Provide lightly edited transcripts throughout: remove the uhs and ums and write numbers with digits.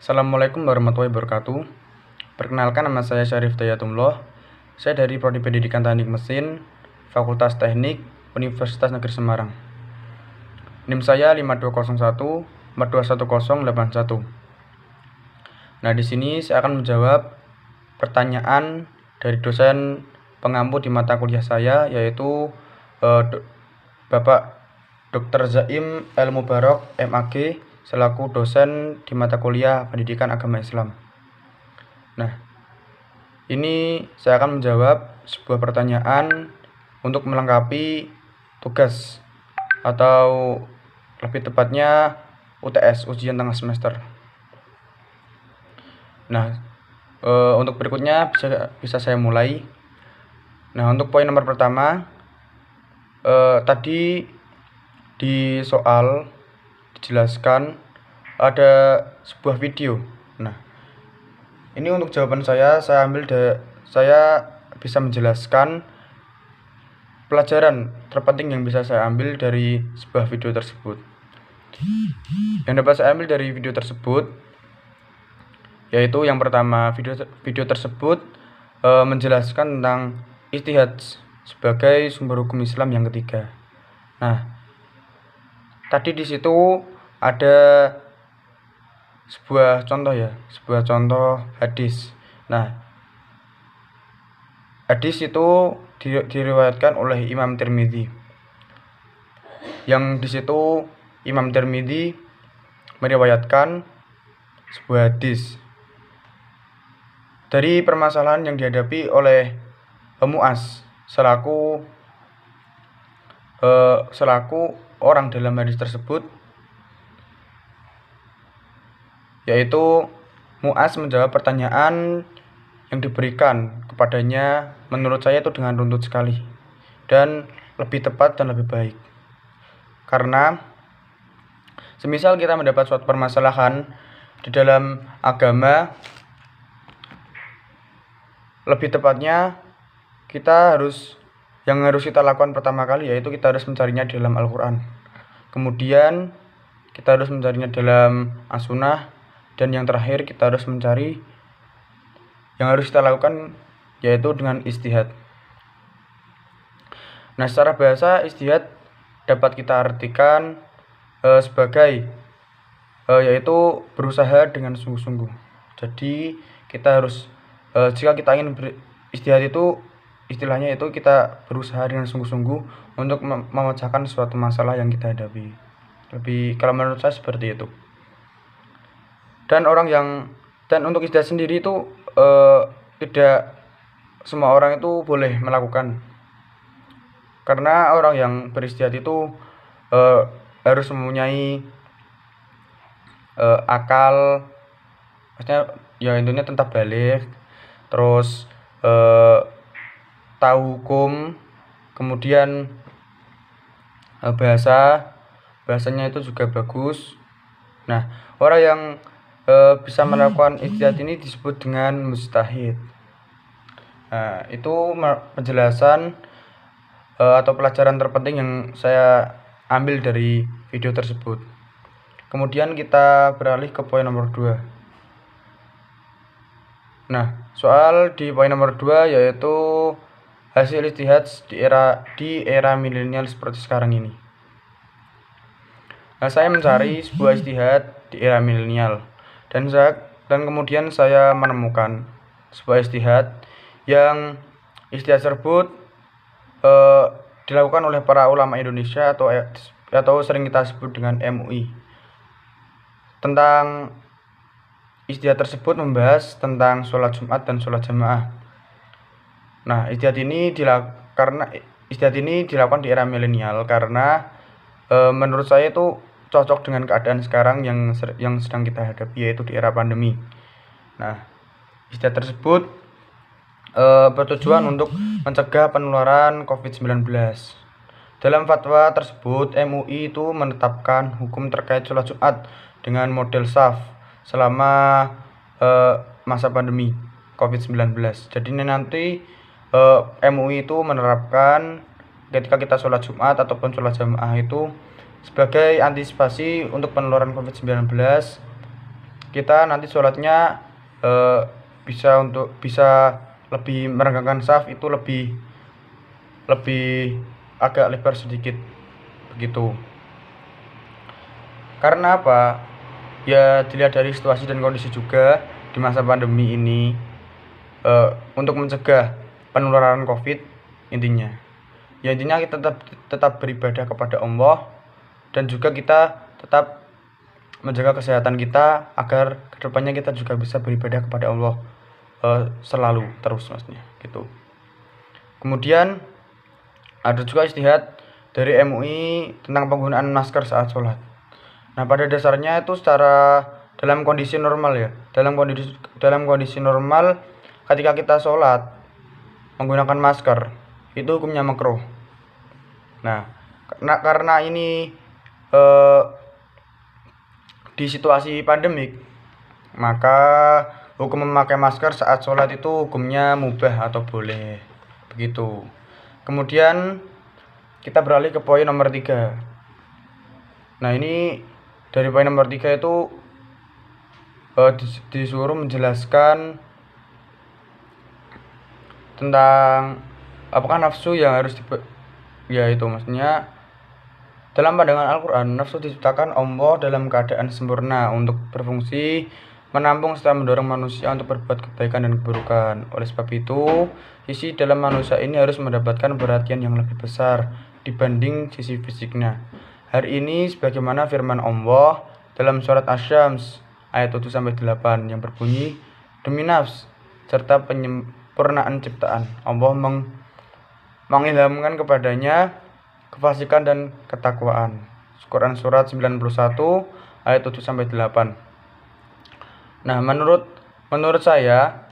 Assalamualaikum warahmatullahi wabarakatuh. Perkenalkan, nama saya Syarif Dayatullah. Saya dari Prodi Pendidikan Teknik Mesin, Fakultas Teknik, Universitas Negeri Semarang. NIM saya 5201 421081. Nah, di sini saya akan menjawab pertanyaan dari dosen pengampu di mata kuliah saya, yaitu Bapak Dr. Zaim El Mubarok MAG, selaku dosen di mata kuliah Pendidikan Agama Islam. Nah, ini saya akan menjawab sebuah pertanyaan untuk melengkapi tugas atau lebih tepatnya UTS, ujian tengah semester. Nah, untuk berikutnya bisa saya mulai. Nah, untuk poin nomor pertama, tadi di soal dijelaskan ada sebuah video. Nah, ini untuk jawaban saya bisa menjelaskan pelajaran terpenting yang bisa saya ambil dari sebuah video tersebut. Yang dapat saya ambil dari video tersebut yaitu yang pertama, video tersebut menjelaskan tentang ijtihad sebagai sumber hukum Islam yang ketiga. Nah, tadi di situ ada sebuah contoh hadis. Nah, hadis itu diriwayatkan oleh Imam Tirmidzi. Yang di situ Imam Tirmidzi meriwayatkan sebuah hadis dari permasalahan yang dihadapi oleh Mu'az selaku orang dalam hadis tersebut, yaitu Mu'az menjawab pertanyaan yang diberikan kepadanya, menurut saya itu dengan runtut sekali dan lebih tepat dan lebih baik. Karena semisal kita mendapat suatu permasalahan di dalam agama, lebih tepatnya yang harus kita lakukan pertama kali yaitu kita harus mencarinya di dalam Al-Quran. Kemudian kita harus mencarinya dalam As-Sunnah, dan yang terakhir kita harus mencari yang harus kita lakukan yaitu dengan ijtihad. Nah, secara bahasa ijtihad dapat kita artikan sebagai yaitu berusaha dengan sungguh-sungguh. Jadi kita harus jika kita ingin ijtihad itu istilahnya itu kita berusaha dengan sungguh-sungguh untuk memecahkan suatu masalah yang kita hadapi. Kalau menurut saya seperti itu. Dan untuk ijtihad sendiri itu tidak semua orang itu boleh melakukan. Karena orang yang berijtihad itu harus mempunyai akal, maksudnya ya intinya tentang balik, terus tahu hukum, kemudian bahasanya itu juga bagus. Nah, orang yang bisa melakukan ijtihad ini disebut dengan mujtahid. Nah, itu penjelasan atau pelajaran terpenting yang saya ambil dari video tersebut. Kemudian kita beralih ke poin nomor 2. Nah, soal di poin nomor 2 yaitu hasil ijtihad di era milenial seperti sekarang ini. Nah, saya mencari sebuah ijtihad di era milenial dan kemudian saya menemukan sebuah ijtihad yang ijtihad tersebut dilakukan oleh para ulama Indonesia atau sering kita sebut dengan MUI. Tentang ijtihad tersebut membahas tentang sholat Jumat dan sholat jamaah. Nah, ijtihad ini dilakukan di era milenial karena menurut saya itu cocok dengan keadaan sekarang yang sedang kita hadapi, yaitu di era pandemi. Nah, ijtihad tersebut bertujuan untuk mencegah penularan COVID-19. Dalam fatwa tersebut, MUI itu menetapkan hukum terkait sholat Jumat dengan model shaf selama masa pandemi COVID-19. Jadi nanti MUI itu menerapkan ketika kita sholat Jumat ataupun sholat jamaah itu sebagai antisipasi untuk penularan COVID-19, kita nanti sholatnya bisa lebih meregangkan saf, itu lebih agak lebar sedikit begitu. Karena apa? Ya dilihat dari situasi dan kondisi juga di masa pandemi ini, untuk mencegah penularan COVID intinya. Ya intinya kita tetap beribadah kepada Allah, dan juga kita tetap menjaga kesehatan kita agar kedepannya kita juga bisa beribadah kepada Allah selalu terus maksudnya gitu. Kemudian ada juga istihad dari MUI tentang penggunaan masker saat sholat. Nah pada dasarnya itu dalam kondisi normal ya, dalam kondisi normal ketika kita sholat menggunakan masker itu hukumnya makruh. Nah karena ini di situasi pandemik, maka hukum memakai masker saat sholat itu hukumnya mubah atau boleh begitu. Kemudian kita beralih ke poin nomor 3. Nah ini dari poin nomor 3 itu disuruh menjelaskan tentang apakah nafsu yang harus itu maksudnya dalam pandangan Al-Quran, nafsu diciptakan Allah dalam keadaan sempurna untuk berfungsi menampung serta mendorong manusia untuk berbuat kebaikan dan keburukan. Oleh sebab itu, sisi dalam manusia ini harus mendapatkan perhatian yang lebih besar dibanding sisi fisiknya. Hal ini sebagaimana firman Allah dalam surat Asy-Syams ayat 7-8 yang berbunyi, demi nafs serta penyempurnaan ciptaan, Allah mengilhamkan kepadanya kefasikan dan ketakwaan. Quran surat 91 ayat 7-8. Nah, menurut saya,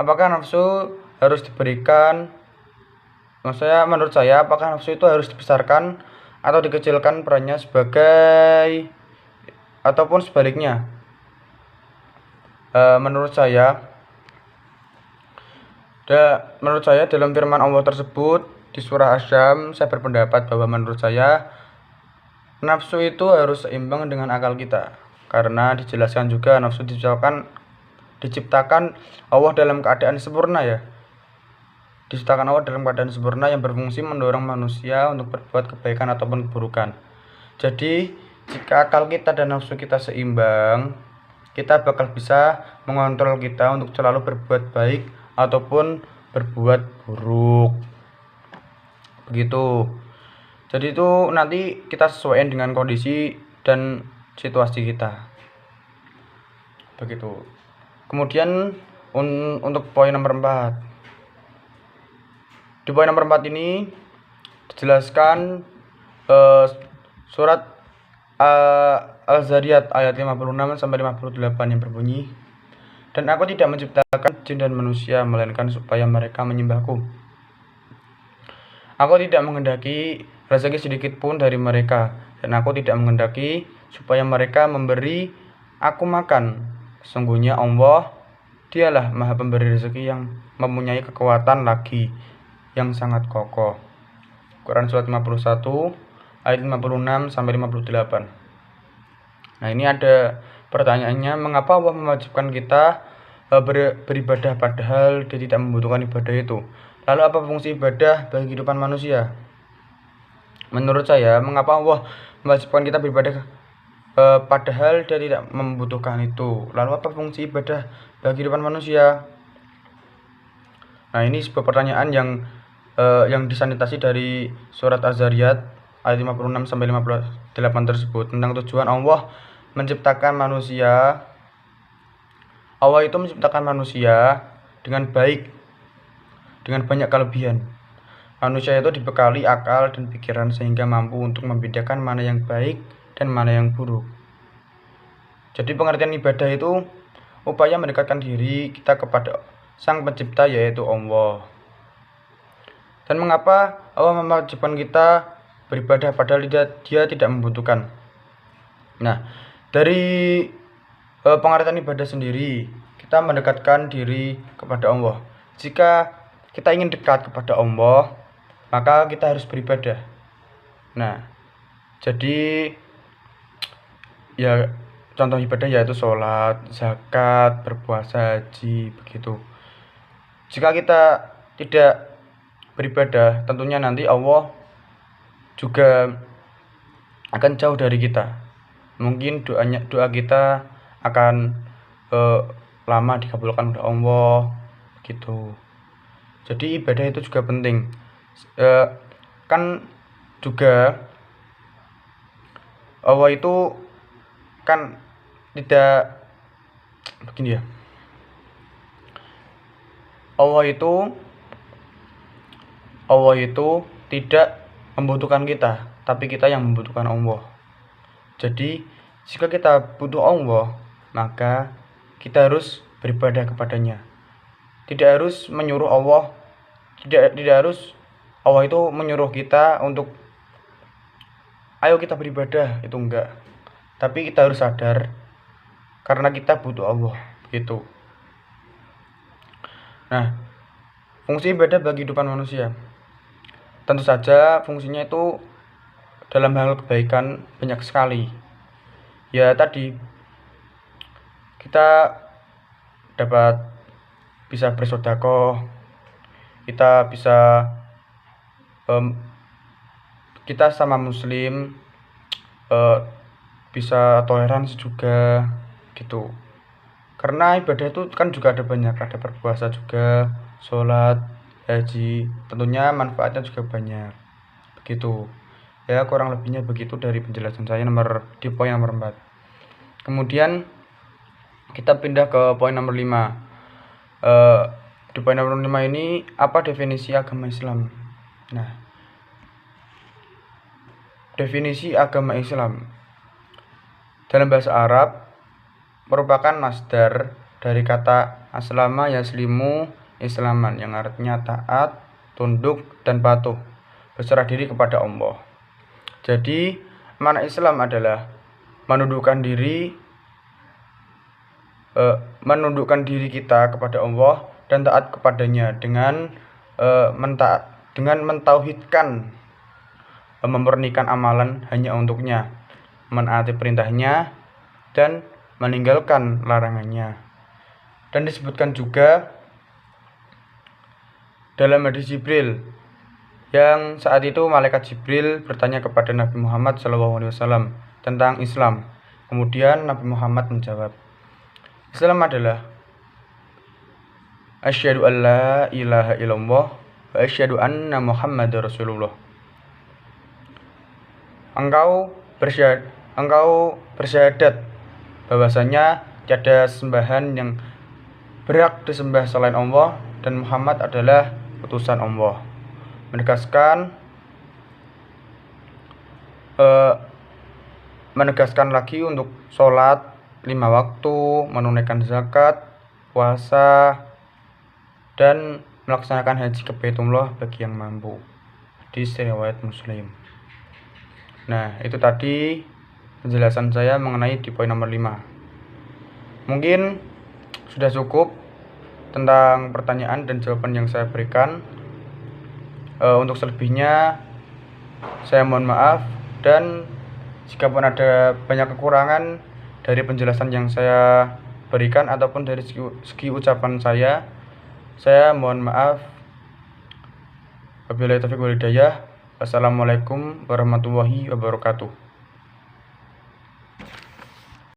apakah nafsu harus diberikan? Menurut saya, apakah nafsu itu harus dibesarkan atau dikecilkan perannya ataupun sebaliknya? Menurut saya dalam firman Allah tersebut di surah Asy-Syams, saya berpendapat bahwa menurut saya nafsu itu harus seimbang dengan akal kita, karena dijelaskan juga nafsu diciptakan Allah dalam keadaan sempurna ya. Diciptakan Allah dalam keadaan sempurna yang berfungsi mendorong manusia untuk berbuat kebaikan ataupun keburukan. Jadi jika akal kita dan nafsu kita seimbang, kita bakal bisa mengontrol kita untuk selalu berbuat baik ataupun berbuat buruk begitu. Jadi itu nanti kita sesuaikan dengan kondisi dan situasi kita begitu. Kemudian untuk poin nomor 4, di poin nomor 4 ini dijelaskan surat Al-Zariyat ayat 56-58 yang berbunyi, dan aku tidak menciptakan jin dan manusia melainkan supaya mereka menyembahku. Aku tidak menghendaki rezeki sedikit pun dari mereka, dan aku tidak menghendaki supaya mereka memberi aku makan. Sesungguhnya Allah, dialah maha pemberi rezeki yang mempunyai kekuatan lagi yang sangat kokoh. Quran surat 51 ayat 56-58. Nah ini ada pertanyaannya, mengapa Allah mewajibkan kita beribadah padahal dia tidak membutuhkan ibadah itu? Lalu apa fungsi ibadah bagi kehidupan manusia? Menurut saya, mengapa Allah mewajibkan kita beribadah padahal dia tidak membutuhkan itu? Lalu apa fungsi ibadah bagi kehidupan manusia? Nah ini sebuah pertanyaan yang disanitasi dari surat Az-Zariyat ayat 56-58 tersebut tentang tujuan Allah menciptakan manusia. Allah itu menciptakan manusia dengan baik, dengan banyak kelebihan. Manusia itu dibekali akal dan pikiran sehingga mampu untuk membedakan mana yang baik dan mana yang buruk. Jadi pengertian ibadah itu upaya mendekatkan diri kita kepada Sang Pencipta, yaitu Allah. Dan mengapa Allah mewajibkan kita beribadah padahal dia tidak membutuhkan? Nah, dari pengertian ibadah sendiri, kita mendekatkan diri kepada Allah. Jika kita ingin dekat kepada Allah, maka kita harus beribadah. Nah, jadi ya contoh ibadah yaitu sholat, zakat, berpuasa, haji, begitu. Jika kita tidak beribadah, tentunya nanti Allah juga akan jauh dari kita. Mungkin doa kita akan lama dikabulkan oleh Allah, gitu. Jadi ibadah itu juga penting. Kan juga Allah itu kan tidak begini ya. Allah itu tidak membutuhkan kita, tapi kita yang membutuhkan Allah. Jadi jika kita butuh Allah, maka kita harus beribadah kepadanya. Tidak harus menyuruh Allah, tidak harus Allah itu menyuruh kita untuk ayo kita beribadah, itu enggak. Tapi kita harus sadar karena kita butuh Allah, gitu. Nah, fungsi ibadah bagi kehidupan manusia. Tentu saja fungsinya itu dalam hal kebaikan banyak sekali. Ya tadi kita dapat bisa bersedekah, kita bisa kita sama muslim bisa toleransi juga, gitu. Karena ibadah itu kan juga ada banyak, ada berpuasa juga, sholat, haji, tentunya manfaatnya juga banyak, begitu. Ya kurang lebihnya begitu dari penjelasan saya di poin nomor 4. Kemudian kita pindah ke poin nomor 5. Di poin nomor 5 ini apa definisi agama Islam? Nah, definisi agama Islam dalam bahasa Arab merupakan masdar dari kata aslama yaslimu islaman yang artinya taat, tunduk, dan patuh, berserah diri kepada Allah. Jadi makna Islam adalah menundukkan diri kita kepada Allah dan taat kepadanya dengan mentauhidkan, memurnikan amalan hanya untuknya, menaati perintahnya dan meninggalkan larangannya. Dan disebutkan juga dalam hadis Jibril yang saat itu malaikat Jibril bertanya kepada Nabi Muhammad SAW tentang Islam. Kemudian Nabi Muhammad menjawab, Islam adalah asyhadu an la ilaha illallah wa asyhadu anna Muhammadar Rasulullah. Engkau bersyahadat bahwasanya tiada sembahan yang berhak disembah selain Allah dan Muhammad adalah utusan Allah. Menegaskan lagi untuk sholat 5 waktu, menunaikan zakat, puasa, dan melaksanakan haji ke Baitullah bagi yang mampu. Hadis riwayat Muslim. Nah, itu tadi penjelasan saya mengenai di poin nomor 5. Mungkin sudah cukup tentang pertanyaan dan jawaban yang saya berikan. Untuk selebihnya saya mohon maaf, dan jika pun ada banyak kekurangan dari penjelasan yang saya berikan ataupun dari segi ucapan saya mohon maaf. Wabillahi taufiq wal hidayah. Wassalamualaikum warahmatullahi wabarakatuh.